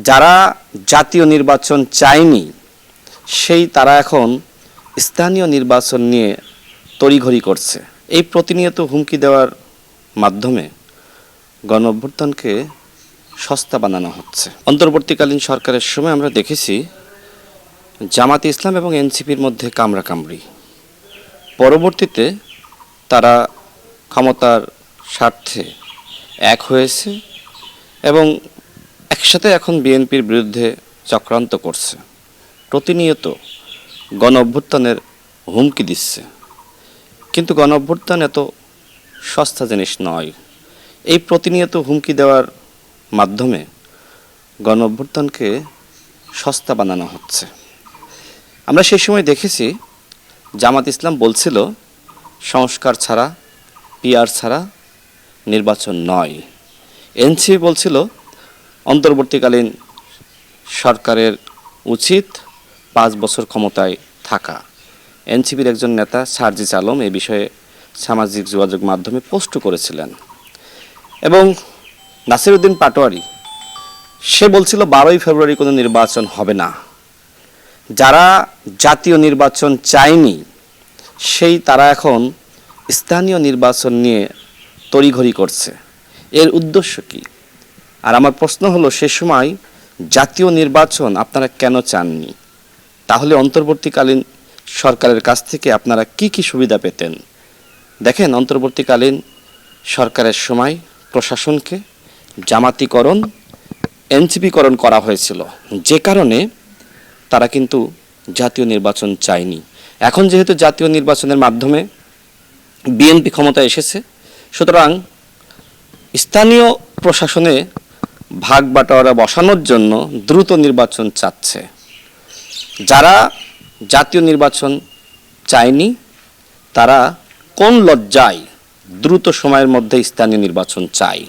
যারা জাতীয় নির্বাচন চায়নি সেই তারা এখন স্থানীয় নির্বাচন নিয়ে তড়িঘড়ি করছে। এই প্রতিনিয়ত হুমকি দেওয়ার মাধ্যমে গণঅভ্যুত্থানকে সস্তা বানানো হচ্ছে। অন্তর্বর্তীকালীন সরকারের সময় আমরা দেখেছি জামাতে ইসলাম এবং এনসিপির মধ্যে কামড়াকামড়ি। পরবর্তীতে তারা ক্ষমতার স্বার্থে এক হয়েছে এবং একসাথে এখন বিএনপির বিরুদ্ধে চক্রান্ত করছে। প্রতিনিয়ত গণঅভ্যুত্থানের হুমকি দিচ্ছে, কিন্তু গণঅভ্যুত্থান এত সস্তা জিনিস নয়। এই প্রতিনিয়ত হুমকি দেওয়ার মাধ্যমে গণঅভ্যুত্থানকে সস্তা বানানো হচ্ছে। আমরা সেই সময় দেখেছি জামাত ইসলাম বলছিল সংস্কার ছাড়া, পিআর ছাড়া নির্বাচন নয়। এনসিপি বলছিল অন্তর্বর্তীকালীন সরকারের উচিত 5 বছর ক্ষমতায় থাকা। এনসিপির একজন নেতা সার্জিস আলম এ বিষয়ে সামাজিক যোগাযোগ মাধ্যমে পোস্ট করেছিলেন এবং নাসিরউদ্দিন পাটোয়ারি সে বলছিল 12ই ফেব্রুয়ারি কোনো নির্বাচন হবে না। যারা জাতীয় নির্বাচন চায়নি সেই তারা এখন স্থানীয় নির্বাচন নিয়ে তড়িঘড়ি করছে। এর উদ্দেশ্য কি? আর আমার প্রশ্ন হলো, সে সময় জাতীয় নির্বাচন আপনারা কেন চাননি? তাহলে অন্তর্বর্তীকালীন সরকারের কাছ থেকে আপনারা কি কি সুবিধা পেতেন? দেখেন, অন্তর্বর্তীকালীন সরকারের সময় প্রশাসনকে জামাতিকরণ, এনসিপিকরণ করা হয়েছিল, যে কারণে তারা কিন্তু জাতীয় নির্বাচন চায়নি। এখন যেহেতু জাতীয় নির্বাচনের মাধ্যমে বিএনপি ক্ষমতায় এসেছে, সুতরাং স্থানীয় প্রশাসনে ভাগ বাটোয়ারা বসানোর জন্য দ্রুত নির্বাচন চাচ্ছে। যারা জাতীয় নির্বাচন চায়নি তারা কোন লজ্জায় দ্রুত সময়ের মধ্যে স্থানীয় নির্বাচন চায়?